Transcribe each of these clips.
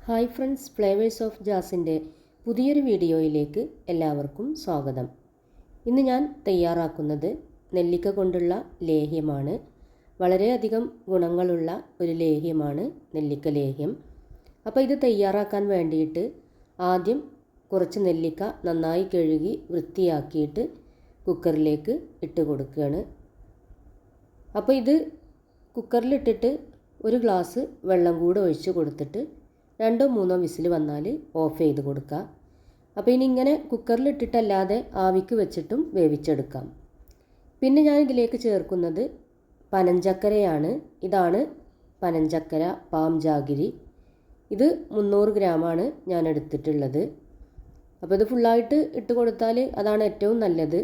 Hi friends, flavours of ജാസിൻ്റെ പുതിയൊരു വീഡിയോയിലേക്ക് എല്ലാവർക്കും സ്വാഗതം. ഇന്ന് ഞാൻ തയ്യാറാക്കുന്നത് നെല്ലിക്ക കൊണ്ടുള്ള ലേഹ്യമാണ്. വളരെയധികം ഗുണങ്ങളുള്ള ഒരു ലേഹ്യമാണ് നെല്ലിക്ക ലേഹ്യം. അപ്പോൾ ഇത് തയ്യാറാക്കാൻ വേണ്ടിയിട്ട് ആദ്യം കുറച്ച് നെല്ലിക്ക നന്നായി കഴുകി വൃത്തിയാക്കിയിട്ട് കുക്കറിലേക്ക് ഇട്ട് കൊടുക്കുകയാണ്. അപ്പോൾ ഇത് കുക്കറിലിട്ടിട്ട് ഒരു ഗ്ലാസ് വെള്ളം കൂടെ ഒഴിച്ച് കൊടുത്തിട്ട് 2-3 വിസിൽ വന്നാൽ ഓഫ് ചെയ്ത് കൊടുക്കുക. അപ്പോൾ ഇനി ഇങ്ങനെ കുക്കറിലിട്ടിട്ടല്ലാതെ ആവിക്ക് വെച്ചിട്ടും വേവിച്ചെടുക്കാം. പിന്നെ ഞാൻ ഇതിലേക്ക് ചേർക്കുന്നത് പനഞ്ചക്കരയാണ്. ഇതാണ് പനഞ്ചക്കര പാം ജാഗിരി. ഇത് 300 ഗ്രാമാണ് ഞാൻ എടുത്തിട്ടുള്ളത്. അപ്പോൾ ഇത് ഫുള്ളായിട്ട് ഇട്ട് കൊടുത്താൽ അതാണ് ഏറ്റവും നല്ലത്.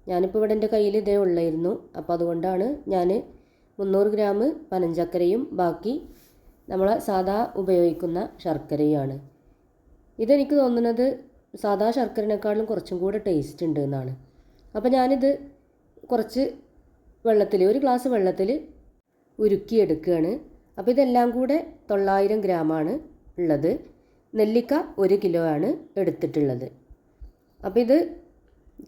ഞാനിപ്പോൾ ഇവിടെ എൻ്റെ കയ്യിൽ ഇതേ ഉള്ളായിരുന്നു. അപ്പോൾ അതുകൊണ്ടാണ് ഞാൻ 300 ഗ്രാം പനഞ്ചക്കരയും ബാക്കി നമ്മൾ സാധാ ഉപയോഗിക്കുന്ന ശർക്കരയാണ്. ഇതെനിക്ക് തോന്നുന്നത് സാധാ ശർക്കരനേക്കാളും കുറച്ചും കൂടെ ടേസ്റ്റ് ഉണ്ട് എന്നാണ്. അപ്പോൾ ഞാനിത് കുറച്ച് വെള്ളത്തിൽ, ഒരു ഗ്ലാസ് വെള്ളത്തിൽ ഉരുക്കിയെടുക്കുകയാണ്. അപ്പോൾ ഇതെല്ലാം കൂടെ 900 ഗ്രാമാണ് ഉള്ളത്. നെല്ലിക്ക 1 കിലോ ആണ് എടുത്തിട്ടുള്ളത്. അപ്പോൾ ഇത്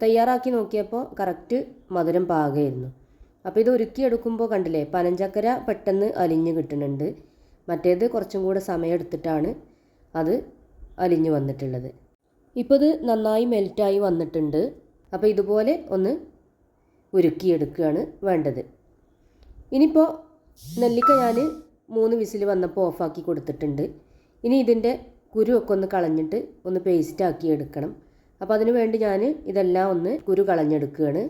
തയ്യാറാക്കി നോക്കിയപ്പോൾ കറക്റ്റ് മധുരം പാകമായിരുന്നു. അപ്പോൾ ഇത് ഉരുക്കിയെടുക്കുമ്പോൾ കണ്ടില്ലേ, പനഞ്ചക്കര പെട്ടെന്ന് അലിഞ്ഞ് കിട്ടുന്നുണ്ട്. മറ്റേത് കുറച്ചും കൂടെ സമയം എടുത്തിട്ടാണ് അത് അലിഞ്ഞു വന്നിട്ടുള്ളത്. ഇപ്പോൾ ഇത് നന്നായി മെൽറ്റായി വന്നിട്ടുണ്ട്. അപ്പോൾ ഇതുപോലെ ഒന്ന് ഉരുക്കിയെടുക്കുകയാണ് വേണ്ടത്. ഇനിയിപ്പോൾ നെല്ലിക്ക ഞാൻ 3 വിസിൽ വന്നപ്പോൾ ഓഫാക്കി കൊടുത്തിട്ടുണ്ട്. ഇനി ഇതിൻ്റെ കുരുവൊക്കെ ഒന്ന് കളഞ്ഞിട്ട് ഒന്ന് പേസ്റ്റാക്കി എടുക്കണം. അപ്പോൾ അതിന് വേണ്ടി ഞാൻ ഇതെല്ലാം ഒന്ന് കുരു കളഞ്ഞെടുക്കുകയാണ്.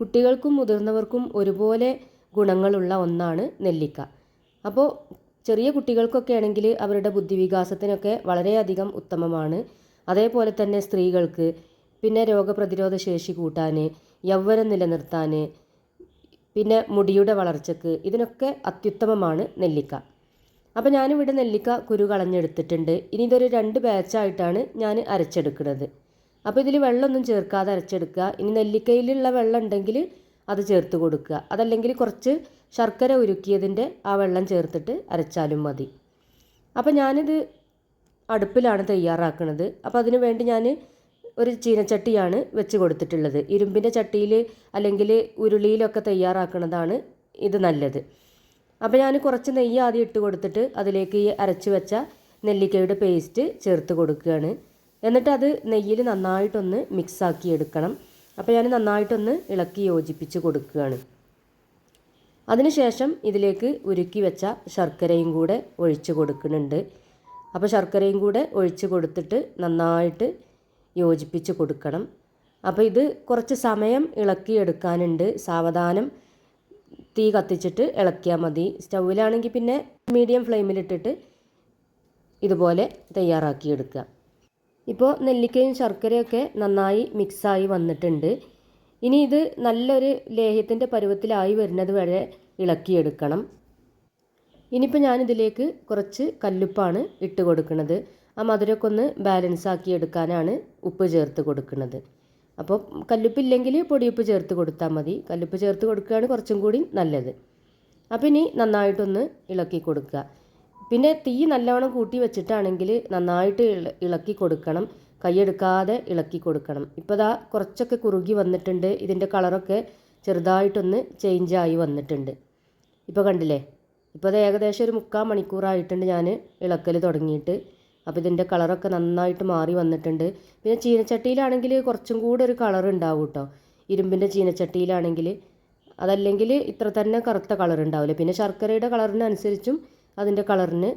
കുട്ടികൾക്കും മുതിർന്നവർക്കും ഒരുപോലെ ഗുണങ്ങളുള്ള ഒന്നാണ് നെല്ലിക്ക. അപ്പോൾ ചെറിയ കുട്ടികൾക്കൊക്കെ ആണെങ്കിൽ അവരുടെ ബുദ്ധിവികാസത്തിനൊക്കെ വളരെയധികം ഉത്തമമാണ്. അതേപോലെ തന്നെ സ്ത്രീകൾക്ക് പിന്നെ രോഗപ്രതിരോധ ശേഷി കൂട്ടാൻ, യൗവനം നിലനിർത്താൻ, പിന്നെ മുടിയുടെ വളർച്ചയ്ക്ക് ഇതിനൊക്കെ അത്യുത്തമമാണ് നെല്ലിക്ക. അപ്പോൾ ഞാനിവിടെ നെല്ലിക്ക കുരു കളഞ്ഞെടുത്തിട്ടുണ്ട്. ഇനി ഇതൊരു 2 ബാച്ചായിട്ടാണ് ഞാൻ അരച്ചെടുക്കുന്നത്. അപ്പോൾ ഇതിൽ വെള്ളമൊന്നും ചേർക്കാതെ അരച്ചെടുക്കുക. ഇനി നെല്ലിക്കയിലുള്ള വെള്ളം ഉണ്ടെങ്കിൽ അത് ചേർത്ത് കൊടുക്കുക. അതല്ലെങ്കിൽ കുറച്ച് ശർക്കര ഉരുക്കിയതിൻ്റെ ആ വെള്ളം ചേർത്തിട്ട് അരച്ചാലും മതി. അപ്പോൾ ഞാനിത് അടുപ്പിലാണ് തയ്യാറാക്കുന്നത്. അപ്പോൾ അതിന് വേണ്ടി ഞാൻ ഒരു ചീനച്ചട്ടിയാണ് വെച്ച് കൊടുത്തിട്ടുള്ളത്. ഇരുമ്പിൻ്റെ ചട്ടിയിൽ അല്ലെങ്കിൽ ഉരുളിയിലൊക്കെ തയ്യാറാക്കുന്നതാണ് ഇത് നല്ലത്. അപ്പോൾ ഞാൻ കുറച്ച് നെയ്യ് ആദ്യം ഇട്ട് കൊടുത്തിട്ട് അതിലേക്ക് ഈ അരച്ച് വെച്ച നെല്ലിക്കയുടെ പേസ്റ്റ് ചേർത്ത് കൊടുക്കുകയാണ്. എന്നിട്ട് അത് നെയ്യിൽ നന്നായിട്ടൊന്ന് മിക്സാക്കി എടുക്കണം. അപ്പോൾ ഞാൻ നന്നായിട്ടൊന്ന് ഇളക്കി യോജിപ്പിച്ച് കൊടുക്കുകയാണ്. അതിനുശേഷം ഇതിലേക്ക് ഉരുക്കി വെച്ച ശർക്കരയും കൂടെ ഒഴിച്ച് കൊടുക്കുന്നുണ്ട്. അപ്പോൾ ശർക്കരയും കൂടെ ഒഴിച്ച് കൊടുത്തിട്ട് നന്നായിട്ട് യോജിപ്പിച്ച് കൊടുക്കണം. അപ്പോൾ ഇത് കുറച്ച് സമയം ഇളക്കിയെടുക്കാനുണ്ട്. സാവധാനം തീ കത്തിച്ചിട്ട് ഇളക്കിയാൽ മതി. സ്റ്റൗവിലാണെങ്കിൽ പിന്നെ മീഡിയം ഫ്ലെയിമിലിട്ടിട്ട് ഇതുപോലെ തയ്യാറാക്കിയെടുക്കുക. ഇപ്പോൾ നെല്ലിക്കയും ശർക്കരയൊക്കെ നന്നായി മിക്സായി വന്നിട്ടുണ്ട്. ഇനി ഇത് നല്ലൊരു ലേഹ്യത്തിൻ്റെ പരുവത്തിലായി വരുന്നത് വരെ ഇളക്കിയെടുക്കണം. ഇനിയിപ്പോൾ ഞാനിതിലേക്ക് കുറച്ച് കല്ലുപ്പാണ് ഇട്ട് കൊടുക്കുന്നത്. ആ മധുരമൊക്കെ ഒന്ന് ബാലൻസ് ആക്കി എടുക്കാനാണ് ഉപ്പ് ചേർത്ത് കൊടുക്കുന്നത്. അപ്പോൾ കല്ലുപ്പില്ലെങ്കിൽ പൊടിയുപ്പ് ചേർത്ത് കൊടുത്താൽ മതി. കല്ലുപ്പ് ചേർത്ത് കൊടുക്കുകയാണ് കുറച്ചും കൂടി നല്ലത്. അപ്പോൾ ഇനി നന്നായിട്ടൊന്ന് ഇളക്കി കൊടുക്കുക. പിന്നെ തീ നല്ലവണ്ണം കൂട്ടി വെച്ചിട്ടാണെങ്കിൽ നന്നായിട്ട് ഇളക്കി കൊടുക്കണം. കൈയെടുക്കാതെ ഇളക്കി കൊടുക്കണം. ഇപ്പോൾ ദാ കുറച്ചൊക്കെ കുറുകി വന്നിട്ടുണ്ട്. ഇതിൻ്റെ കളറൊക്കെ ചെറുതായിട്ടൊന്ന് ചേഞ്ചായി വന്നിട്ടുണ്ട്. ഇപ്പോൾ കണ്ടില്ലേ, ഇപ്പോൾ അത് ഏകദേശം ഒരു 3/4 മണിക്കൂറായിട്ടുണ്ട് ഞാൻ ഇളക്കൽ തുടങ്ങിയിട്ട്. അപ്പോൾ ഇതിൻ്റെ കളറൊക്കെ നന്നായിട്ട് മാറി വന്നിട്ടുണ്ട്. പിന്നെ ചീനച്ചട്ടിയിലാണെങ്കിൽ കുറച്ചും കൂടെ ഒരു കളർ ഉണ്ടാവും കേട്ടോ. ഇരുമ്പിൻ്റെ ചീനച്ചട്ടിയിലാണെങ്കിൽ, അതല്ലെങ്കിൽ ഇത്ര തന്നെ കറുത്ത കളർ ഉണ്ടാവില്ല. പിന്നെ ശർക്കരയുടെ കളറിനനുസരിച്ചും അതിൻ്റെ കളറിന്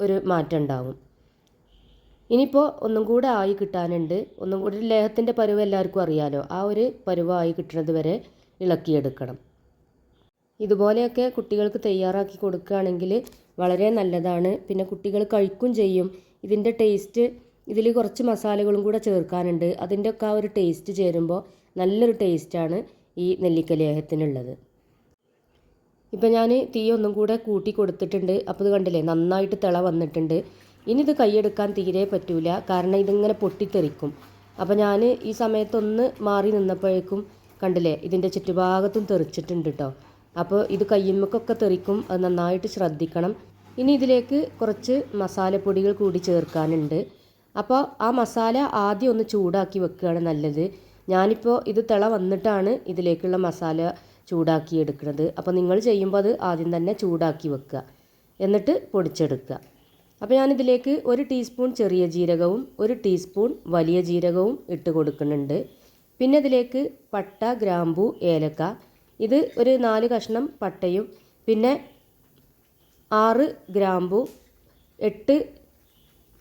ഒരു മാറ്റം ഉണ്ടാവും. ഇനിയിപ്പോൾ ഒന്നും കൂടെ ആയി കിട്ടാനുണ്ട്. ഒന്നും കൂടി ലേഹത്തിൻ്റെ പരുവം എല്ലാവർക്കും അറിയാലോ. ആ ഒരു പരുവമായി കിട്ടുന്നത് വരെ ഇളക്കിയെടുക്കണം. ഇതുപോലെയൊക്കെ കുട്ടികൾക്ക് തയ്യാറാക്കി കൊടുക്കുകയാണെങ്കിൽ വളരെ നല്ലതാണ്. പിന്നെ കുട്ടികൾ കഴിക്കും ചെയ്യും. ഇതിൻ്റെ ടേസ്റ്റ്, ഇതിൽ കുറച്ച് മസാലകളും കൂടെ ചേർക്കാനുണ്ട്. അതിൻ്റെയൊക്കെ ആ ഒരു ടേസ്റ്റ് ചേരുമ്പോൾ നല്ലൊരു ടേസ്റ്റാണ് ഈ നെല്ലിക്ക ലേഹത്തിനുള്ളത്. ഇപ്പോൾ ഞാൻ തീ ഒന്നും കൂടെ കൂട്ടി കൊടുത്തിട്ടുണ്ട്. അപ്പോൾ ഇത് കണ്ടില്ലേ, നന്നായിട്ട് തിള വന്നിട്ടുണ്ട്. ഇനി ഇത് കൈയെടുക്കാൻ തീരെ പറ്റൂല, കാരണം ഇതിങ്ങനെ പൊട്ടിത്തെറിക്കും. അപ്പോൾ ഞാൻ ഈ സമയത്തൊന്ന് മാറി നിന്നപ്പോഴേക്കും കണ്ടില്ലേ, ഇതിൻ്റെ ചുറ്റുഭാഗത്തും തെറിച്ചിട്ടുണ്ട് കേട്ടോ. അപ്പോൾ ഇത് കയ്യുമ്മക്കൊക്കെ തെറിക്കും. അത് നന്നായിട്ട് ശ്രദ്ധിക്കണം. ഇനി ഇതിലേക്ക് കുറച്ച് മസാലപ്പൊടികൾ കൂടി ചേർക്കാനുണ്ട്. അപ്പോൾ ആ മസാല ആദ്യം ഒന്ന് ചൂടാക്കി വെക്കുകയാണ് നല്ലത്. ഞാനിപ്പോൾ ഇത് തിള വന്നിട്ടാണ് ഇതിലേക്കുള്ള മസാല ചൂടാക്കി എടുക്കുന്നത്. അപ്പോൾ നിങ്ങൾ ചെയ്യുമ്പോൾ അത് ആദ്യം തന്നെ ചൂടാക്കി വെക്കുക, എന്നിട്ട് പൊടിച്ചെടുക്കുക. അപ്പോൾ ഞാനിതിലേക്ക് 1 ടീസ്പൂൺ ചെറിയ ജീരകവും 1 ടീസ്പൂൺ വലിയ ജീരകവും ഇട്ട് കൊടുക്കുന്നുണ്ട്. പിന്നെ ഇതിലേക്ക് പട്ട, ഗ്രാമ്പൂ, ഏലക്ക, ഇത് ഒരു 4 കഷ്ണം പട്ടയും പിന്നെ 6 ഗ്രാമ്പൂ, 8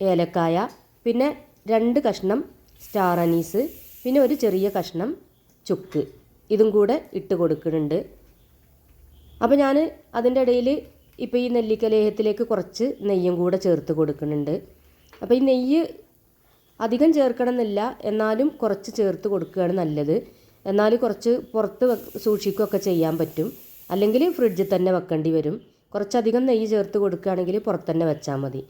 ഏലക്കായ, പിന്നെ 2 കഷ്ണം സ്റ്റാർ അനീസ്, പിന്നെ ഒരു ചെറിയ കഷ്ണം ചുക്ക്, ഇതും കൂടെ ഇട്ട് കൊടുക്കുന്നുണ്ട്. അപ്പോൾ ഞാൻ അതിൻ്റെ ഇടയിൽ ഇപ്പോൾ ഈ നെല്ലിക്ക ലേഹ്യത്തിലേക്ക് കുറച്ച് നെയ്യും കൂടെ ചേർത്ത് കൊടുക്കുന്നുണ്ട്. അപ്പോൾ ഈ നെയ്യ് അധികം ചേർക്കണം എന്നില്ല, എന്നാലും കുറച്ച് ചേർത്ത് കൊടുക്കുകയാണ് നല്ലത്. എന്നാൽ കുറച്ച് പുറത്ത് സൂക്ഷിക്കുകയൊക്കെ ചെയ്യാൻ പറ്റും, അല്ലെങ്കിൽ ഫ്രിഡ്ജിൽ തന്നെ വെക്കേണ്ടി വരും. കുറച്ചധികം നെയ്യ് ചേർത്ത് കൊടുക്കുകയാണെങ്കിൽ പുറത്ത് തന്നെ വെച്ചാൽ മതി.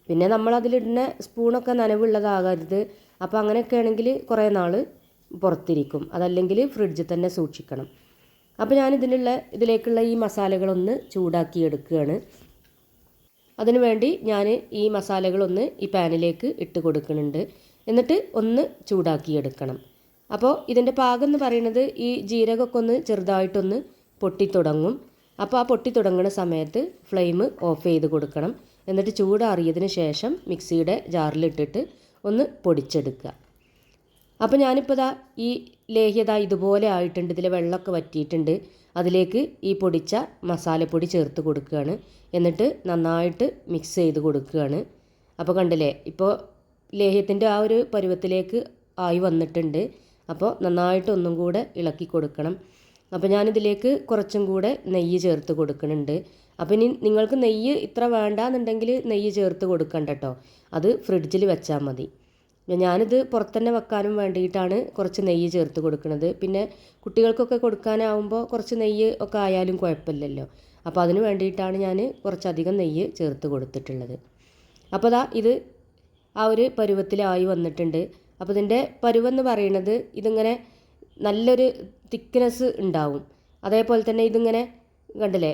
പിന്നെ നമ്മളതിലിടുന്ന സ്പൂണൊക്കെ നനവുള്ളതാകരുത്. അപ്പോൾ അങ്ങനെയൊക്കെ ആണെങ്കിൽ കുറേ നാൾ പുറത്തിരിക്കും, അതല്ലെങ്കിൽ ഫ്രിഡ്ജിൽ തന്നെ സൂക്ഷിക്കണം. അപ്പോൾ ഞാൻ ഇതിലേക്കുള്ള ഈ മസാലകളൊന്ന് ചൂടാക്കി എടുക്കുകയാണ്. അതിനു വേണ്ടി ഞാൻ ഈ മസാലകളൊന്ന് ഈ പാനിലേക്ക് ഇട്ട് കൊടുക്കുന്നുണ്ട്, എന്നിട്ട് ഒന്ന് ചൂടാക്കി എടുക്കണം. അപ്പോൾ ഇതിൻ്റെ പാകം എന്ന് പറയുന്നത് ഈ ജീരകമൊക്കെ ഒന്ന് ചെറുതായിട്ടൊന്ന് പൊട്ടിത്തുടങ്ങും. അപ്പോൾ ആ പൊട്ടി തുടങ്ങുന്ന സമയത്ത് ഫ്ലെയിം ഓഫ് ചെയ്ത് കൊടുക്കണം. എന്നിട്ട് ചൂടാറിയതിന് ശേഷം മിക്സിയുടെ ജാറിലിട്ടിട്ട് ഒന്ന് പൊടിച്ചെടുക്കുക. അപ്പോൾ ഞാനിപ്പോൾ ഈ ലേഹ്യത ഇതുപോലെ ആയിട്ടുണ്ട്, ഇതിലെ വെള്ളമൊക്കെ വറ്റിയിട്ടുണ്ട്. അതിലേക്ക് ഈ പൊടിച്ച മസാലപ്പൊടി ചേർത്ത് കൊടുക്കുകയാണ്, എന്നിട്ട് നന്നായിട്ട് മിക്സ് ചെയ്ത് കൊടുക്കുകയാണ്. അപ്പോൾ കണ്ടില്ലേ, ഇപ്പോൾ ലേഹ്യത്തിൻ്റെ ആ ഒരു പരുവത്തിലേക്ക് ആയി വന്നിട്ടുണ്ട്. അപ്പോൾ നന്നായിട്ട് ഒന്നും കൂടെ ഇളക്കി കൊടുക്കണം. അപ്പോൾ ഞാനിതിലേക്ക് കുറച്ചും കൂടെ നെയ്യ് ചേർത്ത് കൊടുക്കുന്നുണ്ട്. അപ്പോൾ ഇനി നിങ്ങൾക്ക് നെയ്യ് ഇത്ര വേണ്ടാന്നുണ്ടെങ്കിൽ നെയ്യ് ചേർത്ത് കൊടുക്കണ്ട കേട്ടോ, അത് ഫ്രിഡ്ജിൽ വെച്ചാൽ മതി. ഞാനിത് പുറത്തുതന്നെ വെക്കാനും വേണ്ടിയിട്ടാണ് കുറച്ച് നെയ്യ് ചേർത്ത് കൊടുക്കുന്നത്. പിന്നെ കുട്ടികൾക്കൊക്കെ കൊടുക്കാനാവുമ്പോൾ കുറച്ച് നെയ്യ് ഒക്കെ ആയാലും കുഴപ്പമില്ലല്ലോ. അപ്പോൾ അതിന് വേണ്ടിയിട്ടാണ് ഞാൻ കുറച്ചധികം നെയ്യ് ചേർത്ത് കൊടുത്തിട്ടുള്ളത്. അപ്പോൾ ഇത് ആ ഒരു പരുവത്തിലായി വന്നിട്ടുണ്ട്. അപ്പോൾ ഇതിൻ്റെ പരുവെന്ന് പറയുന്നത് ഇതിങ്ങനെ നല്ലൊരു തിക്നെസ് ഉണ്ടാവും. അതേപോലെ തന്നെ ഇതിങ്ങനെ കണ്ടില്ലേ,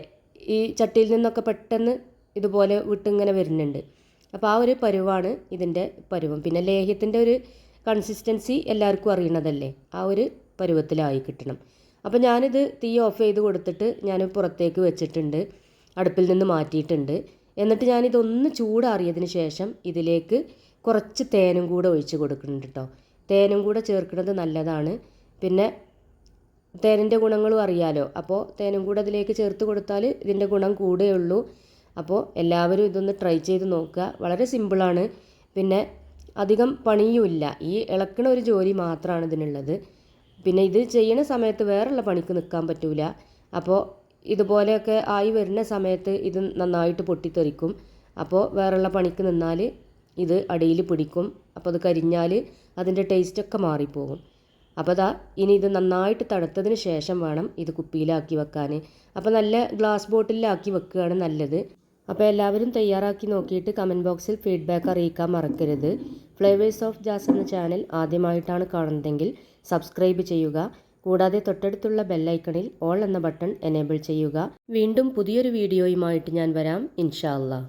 ഈ ചട്ടിയിൽ നിന്നൊക്കെ പെട്ടെന്ന് ഇതുപോലെ വിട്ടിങ്ങനെ വരുന്നുണ്ട്. അപ്പോൾ ആ ഒരു പരുവാണ് ഇതിൻ്റെ പരുവം. പിന്നെ ലേഹ്യത്തിൻ്റെ ഒരു കൺസിസ്റ്റൻസി എല്ലാവർക്കും അറിയണതല്ലേ, ആ ഒരു പരുവത്തിലായി കിട്ടണം. അപ്പോൾ ഞാനിത് തീ ഓഫ് ചെയ്ത് കൊടുത്തിട്ട് ഞാൻ പുറത്തേക്ക് വെച്ചിട്ടുണ്ട്, അടുപ്പിൽ നിന്ന് മാറ്റിയിട്ടുണ്ട്. എന്നിട്ട് ഞാനിതൊന്ന് ചൂടാറിയതിന് ശേഷം ഇതിലേക്ക് കുറച്ച് തേനും കൂടെ ഒഴിച്ച് കൊടുക്കുന്നുണ്ട് കേട്ടോ. തേനും കൂടെ ചേർക്കുന്നത് നല്ലതാണ്. പിന്നെ തേനിൻ്റെ ഗുണങ്ങളും അറിയാലോ, അപ്പോൾ തേനും കൂടെ അതിലേക്ക് ചേർത്ത് കൊടുത്താൽ ഇതിൻ്റെ ഗുണം കൂടുകയുള്ളൂ. അപ്പോൾ എല്ലാവരും ഇതൊന്ന് ട്രൈ ചെയ്ത് നോക്കുക. വളരെ സിമ്പിളാണ്, പിന്നെ അധികം പണിയുമില്ല. ഈ ഇളക്കണ ഒരു ജോലി മാത്രമാണ് ഇതിനുള്ളത്. പിന്നെ ഇത് ചെയ്യുന്ന സമയത്ത് വേറെയുള്ള പണിക്ക് നിൽക്കാൻ പറ്റില്ല. അപ്പോൾ ഇതുപോലെയൊക്കെ ആയി വരുന്ന സമയത്ത് ഇത് നന്നായിട്ട് പൊട്ടിത്തെറിക്കും. അപ്പോൾ വേറെയുള്ള പണിക്ക് നിന്നാൽ ഇത് അടിയിൽ പിടിക്കും. അപ്പോൾ അത് കരിഞ്ഞാൽ അതിൻ്റെ ടേസ്റ്റൊക്കെ മാറിപ്പോകും. അപ്പോൾ ഇനി ഇത് നന്നായിട്ട് തണുത്തതിന് ശേഷം വേണം ഇത് കുപ്പിയിലാക്കി വെക്കാൻ. അപ്പോൾ നല്ല ഗ്ലാസ് ബോട്ടിലാക്കി വെക്കുകയാണ് നല്ലത്. അപ്പോൾ എല്ലാവരും തയ്യാറാക്കി നോക്കിയിട്ട് കമൻറ്റ് ബോക്സിൽ ഫീഡ്ബാക്ക് അറിയിക്കാൻ മറക്കരുത്. ഫ്ലേവേഴ്സ് ഓഫ് ജാസ് എന്ന ചാനൽ ആദ്യമായിട്ടാണ് കാണുന്നതെങ്കിൽ സബ്സ്ക്രൈബ് ചെയ്യുക. കൂടാതെ തൊട്ടടുത്തുള്ള ബെല്ലൈക്കണിൽ ഓൾ എന്ന ബട്ടൺ എനേബിൾ ചെയ്യുക. വീണ്ടും പുതിയൊരു വീഡിയോയുമായിട്ട് ഞാൻ വരാം, ഇൻഷാ അല്ലാഹ്.